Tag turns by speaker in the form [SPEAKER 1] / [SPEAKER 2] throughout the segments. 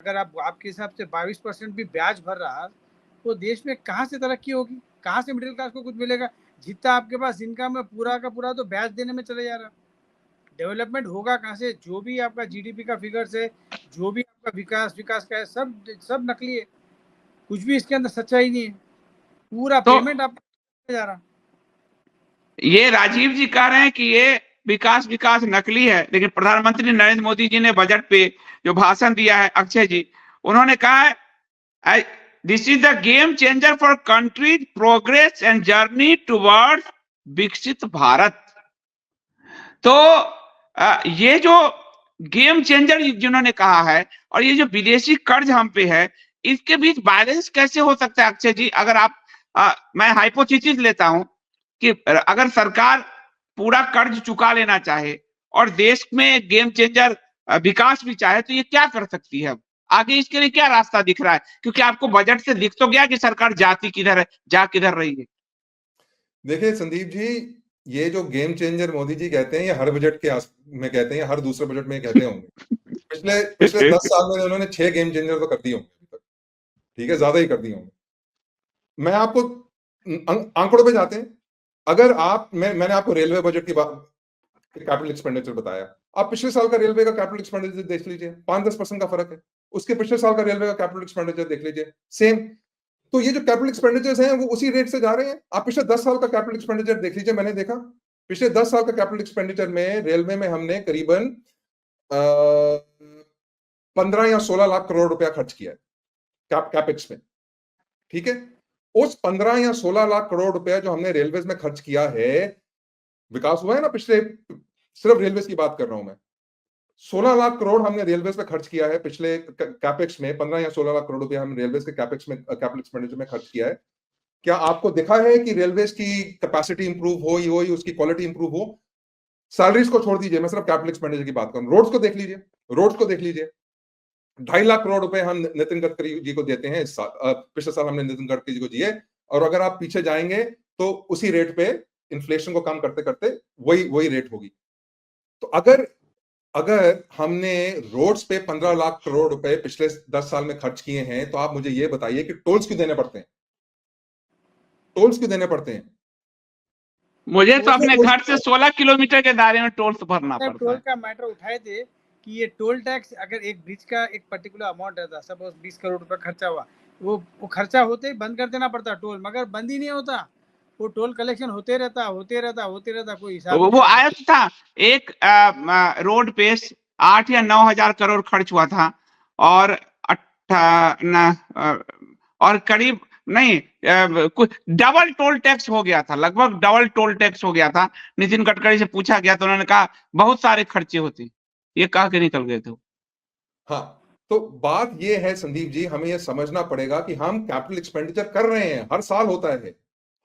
[SPEAKER 1] अगर आपके हिसाब से 22% भी ब्याज भर रहा, तो देश में कहाँ से तरक्की होगी? कहाँ से मिडिल क्लास को कुछ मिलेगा? जितना आपके पास इनकम है पूरा का पूरा तो ब्याज देने में चले जा रहा। डेवलपमेंट होगा कहाँ से? जो भी आपका जीडीपी का फिगर्स है, जो भी आपका विकास विकास का है, सब नकली है। कुछ भी इसके अंदर सच्चाई नहीं है। पूरा
[SPEAKER 2] तो
[SPEAKER 1] पेमेंट आपको जा रहा।
[SPEAKER 2] ये राजीव जी कह रहे हैं कि ये विकास विकास नकली है, लेकिन प्रधानमंत्री नरेंद्र मोदी जी ने बजट पे जो भाषण दिया है, अक्षय जी, उन्होंने कहा है this is the game changer for countries progress and journey towards विकसित भारत। तो ये जो गेम चेंजर जिन्होंने कहा है और ये जो विदेशी कर्ज हम पे है, इसके बीच बैलेंस कैसे हो सकता है अक्षय जी? अगर आप मैं हाइपोथेसिस लेता हूं कि अगर सरकार पूरा कर्ज चुका लेना चाहे और देश में गेम चेंजर विकास भी चाहे, तो ये क्या कर सकती है? आगे इसके लिए क्या रास्ता दिख रहा है? क्योंकि आपको बजट से दिख तो गया कि सरकार जाती किधर है, जा किधर रही है।
[SPEAKER 3] देखिए संदीप जी, ये जो गेम चेंजर मोदी जी कहते हैं, ये हर बजट के में कहते हैं, हर दूसरे बजट में कहते होंगे। पिछले पिछले 10 साल में उन्होंने 6 गेम चेंजर तो कर दिए होंगे अभी तक, ठीक है, ज्यादा ही कर दिए होंगे। मैं आपको आंकड़ों पे जाते हैं। अगर मैंने आपको रेलवे बजट की बात, कैपिटल एक्सपेंडिचर बताया। आप पिछले साल का रेलवे का कैपिटल एक्सपेंडिचर देख लीजिए, 5-10% का फर्क है। उसके पिछले साल का रेलवे का कैपिटल एक्सपेंडिचर देख लीजिए, सेम। तो ये जो कैपिटल एक्सपेंडिचर्स हैं वो उसी रेट से जा रहे हैं। आप पिछले 10 साल का कैपिटल एक्सपेंडिचर देख लीजिए, मैंने देखा पिछले 10 साल का कैपिटल एक्सपेंडिचर में रेलवे में हमने करीबन 15 या 16 लाख करोड़ रुपया खर्च किया है कैपेक्स में, ठीक है। उस 15 या 16 लाख करोड़ रुपया जो हमने रेलवेज में खर्च किया है, विकास हुआ है ना पिछले, सिर्फ रेलवेज की बात कर रहा हूं मैं। 16 लाख करोड़ हमने रेलवेज पे खर्च किया है पिछले कैपेक्स में। 15 या 16 लाख करोड़ रुपया हमने रेलवेज के कैपेक्स में, कैपिटल एक्सपेंडिचर में खर्च किया है। क्या आपको दिखा है कि रेलवेज की कैपेसिटी इंप्रूव हो, उसकी क्वालिटी इंप्रूव हो? सैलरीज को छोड़ दीजिए, मैं सिर्फ कैपिटल एक्सपेंडिचर की बात करूं। रोड्स को देख लीजिए, 2.5 लाख करोड़ रुपए हम नितिन गडकरी जी को देते हैं इस साल। पिछले साल हमने नितिन गडकरी जी को दिए, और अगर आप पीछे जाएंगे तो उसी रेट पे इन्फ्लेशन को कम करते करते वही रेट होगी। तो अगर हमने रोड्स पे 15 लाख करोड़ रुपए पिछले 10 साल में खर्च किए हैं, तो आप मुझे ये बताइए कि टोल्स क्यों देने पड़ते हैं?
[SPEAKER 2] मुझे तो अपने घर से 16 किलोमीटर के दायरे में टोल भरना पड़ता
[SPEAKER 1] टोल
[SPEAKER 2] है।
[SPEAKER 1] का मैटर उठाए थे कि ये टोल टैक्स, अगर एक ब्रिज का एक पर्टिकुलर अमाउंट रहता, सपोज 20 करोड़ रुपए खर्चा हुआ, वो खर्चा होते ही बंद कर देना पड़ता टोल, मगर बंद ही नहीं होता। वो टोल कलेक्शन होते रहता, कोई हिसाब
[SPEAKER 2] वो
[SPEAKER 1] नहीं रहता।
[SPEAKER 2] आया तो था एक रोड पे 8 या 9 हजार करोड़ खर्च हुआ था, और और करीब नहीं कुछ डबल टोल टैक्स हो गया था, लगभग डबल टोल टैक्स हो गया था। नितिन गडकरी से पूछा गया तो उन्होंने कहा बहुत सारे खर्चे होते, ये कह के निकल गए थे।
[SPEAKER 3] हाँ, तो बात ये है संदीप जी, हमें ये समझना पड़ेगा कि हम कैपिटल एक्सपेंडिचर कर रहे हैं, हर साल होता है,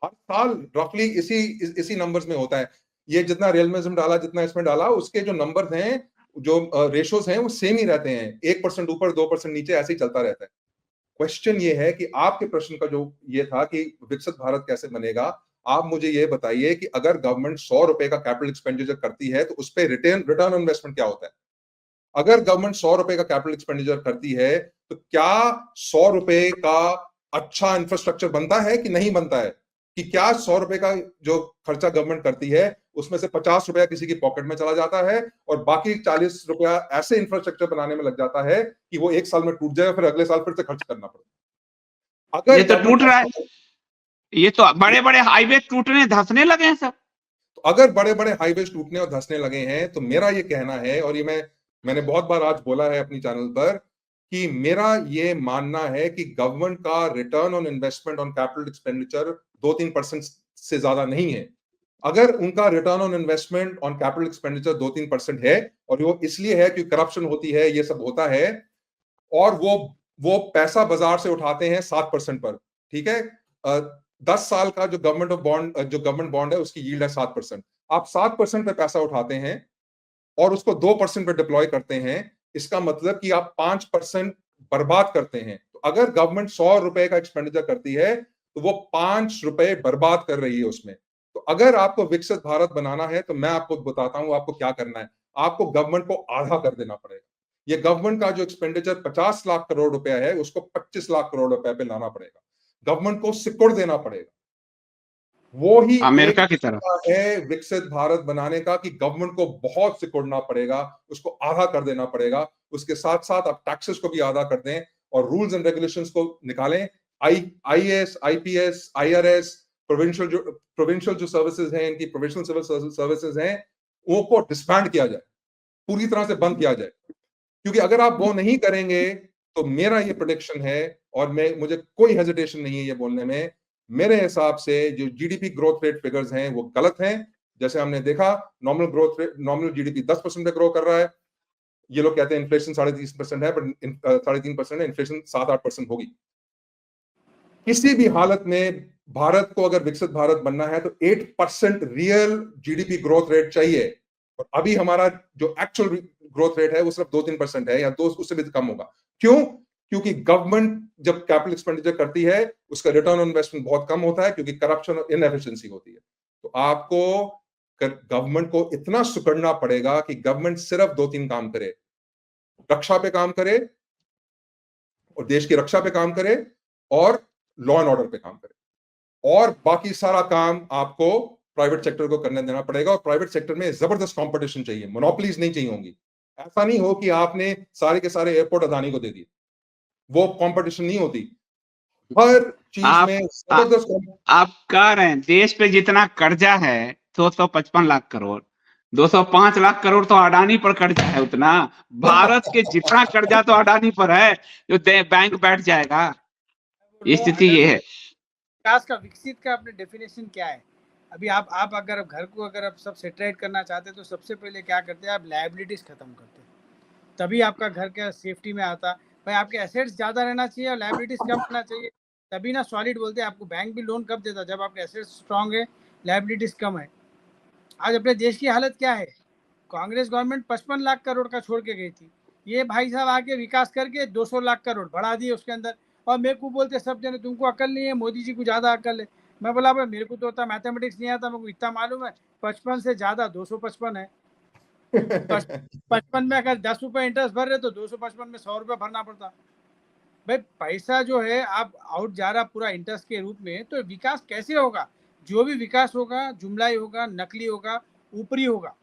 [SPEAKER 3] हर साल रफली इसी नंबर्स में होता है। ये जितना रेलवे में डाला, जितना इसमें डाला, उसके जो नंबर्स हैं, जो रेशोस हैं, वो सेम ही रहते हैं। 1% ऊपर, 2% नीचे, ऐसे ही चलता रहता है। क्वेश्चन ये है कि आपके प्रश्न का जो ये था कि विकसित भारत कैसे बनेगा, आप मुझे ये बताइए कि अगर गवर्नमेंट 100 रुपए का कैपिटल एक्सपेंडिचर करती है तो उस पर रिटर्न ऑन इन्वेस्टमेंट क्या होता है? अगर गवर्नमेंट 100 रुपए का कैपिटल एक्सपेंडिचर करती है तो क्या 100 रुपए का अच्छा इंफ्रास्ट्रक्चर बनता है कि नहीं बनता है? कि क्या 100 रुपए का जो खर्चा गवर्नमेंट करती है उसमें से 50 रुपया किसी की पॉकेट में चला जाता है और बाकी 40 रुपया ऐसे इंफ्रास्ट्रक्चर बनाने में लग जाता है कि वो एक साल में टूट जाए, फिर अगले साल फिर से खर्च करना पड़े। अगर
[SPEAKER 2] ये तो टूट रहा है, ये तो बड़े बड़े हाईवे टूटने धंसने लगे हैं सब।
[SPEAKER 3] तो अगर बड़े बड़े हाईवे टूटने और धंसने लगे हैं, तो मेरा ये कहना है, और ये मैंने बहुत बार आज बोला है अपनी चैनल पर, कि मेरा ये मानना है कि गवर्नमेंट का return on investment on capital expenditure 2-3% से ज्यादा नहीं है। अगर उनका return on investment on capital expenditure 2-3% है, और वो इसलिए है कि करप्शन होती है, ये सब होता है, और वो पैसा बाजार से उठाते हैं 7% पर, ठीक है। 10 साल का जो गवर्नमेंट बॉन्ड है उसकी यील्ड है 7%। आप 7% पे पैसा उठाते हैं और उसको 2% पे डिप्लॉय करते हैं, इसका मतलब कि आप 5% बर्बाद करते हैं। तो अगर गवर्नमेंट 100 रुपए का एक्सपेंडिचर करती है तो वो 5 रुपए बर्बाद कर रही है उसमें। तो अगर आपको विकसित भारत बनाना है तो मैं आपको बताता हूं आपको क्या करना है। आपको गवर्नमेंट को आधा कर देना पड़ेगा। ये गवर्नमेंट का जो एक्सपेंडिचर 50 लाख करोड़ रुपया है उसको 25 लाख करोड़ रुपए पे लाना पड़ेगा, गवर्नमेंट को सिकुड़ देना पड़ेगा। वो ही एक
[SPEAKER 2] अमेरिका की तरह।
[SPEAKER 3] तरीका है विकसित भारत बनाने का कि गवर्नमेंट को बहुत सिकुड़ना पड़ेगा, उसको आधा कर देना पड़ेगा, उसके साथ साथ आप टैक्सेस को भी आधा कर दें और रूल्स एंड रेगुलेशंस को निकालें। आईएएस, आईपीएस, आईआरएस, प्रोविंशियल जो सर्विसेज हैं, इनकी प्रोविंशियल सिविल सर्विसेज हैं, वो को डिस्बैंड किया जाए, पूरी तरह से बंद किया जाए। क्योंकि अगर आप वो नहीं करेंगे तो मेरा ये प्रेडिक्शन है, और मुझे कोई हेजिटेशन नहीं है ये बोलने में, मेरे हिसाब से जो जीडीपी ग्रोथ रेट फिगर्स हैं वो गलत हैं। जैसे हमने देखा nominal growth rate, nominal GDP 10% पे ग्रो कर रहा है, ये लोग कहते हैं इन्फ्लेशन 3.5% है, बट 3.5% है, इन्फ्लेशन 7-8% होगी। किसी भी हालत में भारत को अगर विकसित भारत बनना है तो 8% रियल जीडीपी ग्रोथ रेट चाहिए, और अभी हमारा जो एक्चुअल ग्रोथ रेट है वो सिर्फ 2-3% है, या दो उससे भी कम होगा। क्यों? क्योंकि गवर्नमेंट जब कैपिटल एक्सपेंडिचर करती है उसका रिटर्न ऑन इन्वेस्टमेंट बहुत कम होता है, क्योंकि करप्शन और इनएफिशिएंसी होती है। तो आपको गवर्नमेंट को इतना सुकड़ना पड़ेगा कि गवर्नमेंट सिर्फ 2-3 काम करे, रक्षा पे काम करे और देश की रक्षा पे काम करे और लॉ एंड ऑर्डर पे काम करे, और बाकी सारा काम आपको प्राइवेट सेक्टर को करने देना पड़ेगा। और प्राइवेट सेक्टर में जबरदस्त कंपटीशन चाहिए, मोनोपोलीज नहीं चाहिए होंगी। ऐसा नहीं हो कि आपने सारे के सारे एयरपोर्ट अदानी को दे दिए, वो कंपटीशन नहीं होती हर चीज
[SPEAKER 2] आप
[SPEAKER 3] में जबरदस्त।
[SPEAKER 2] आप कह रहे हैं देश पे जितना कर्जा है 255 लाख करोड़, 205 लाख करोड़ तो अडानी पर कर्जा है, उतना भारत के जितना कर्जा तो अडानी पर है जो बैंक बैठ जाएगा। ये स्थिति ये है।
[SPEAKER 1] विकास का, विकसित का अपने डेफिनेशन क्या है? अभी आप अगर घर को अगर आप सब सेटरेट करना चाहते हैं तो सबसे पहले क्या करते हैं, आप लायबिलिटीज खत्म करते हैं, तभी आपका घर का सेफ्टी में आता। भाई आपके एसेट्स ज़्यादा रहना चाहिए और लायबिलिटीज कम रहना चाहिए, तभी ना सॉलिड बोलते हैं। आपको बैंक भी लोन कब देता? जब आपके एसेट्स स्ट्रांग है, लायबिलिटीज कम है। आज अपने देश की हालत क्या है? कांग्रेस गवर्नमेंट 55 लाख करोड़ का छोड़ के गई थी, ये भाई साहब आके विकास करके 200 लाख करोड़ बढ़ा दिए उसके अंदर। और मेरे को बोलते सब जने तुमको अकल नहीं है, मोदी जी को ज़्यादा अकल है। मैं बोला भाई मेरे को तो होता मैथमेटिक्स नहीं आता, मेरे को इतना मालूम है 55 से ज़्यादा 255 है। 55 में अगर 10 रुपये इंटरेस्ट भर रहे तो 255 में 100 रुपये भरना पड़ता। भाई पैसा जो है आप आउट जा रहा पूरा इंटरेस्ट के रूप में, तो विकास कैसे होगा? जो भी विकास होगा जुमला ही होगा, नकली होगा, ऊपरी होगा।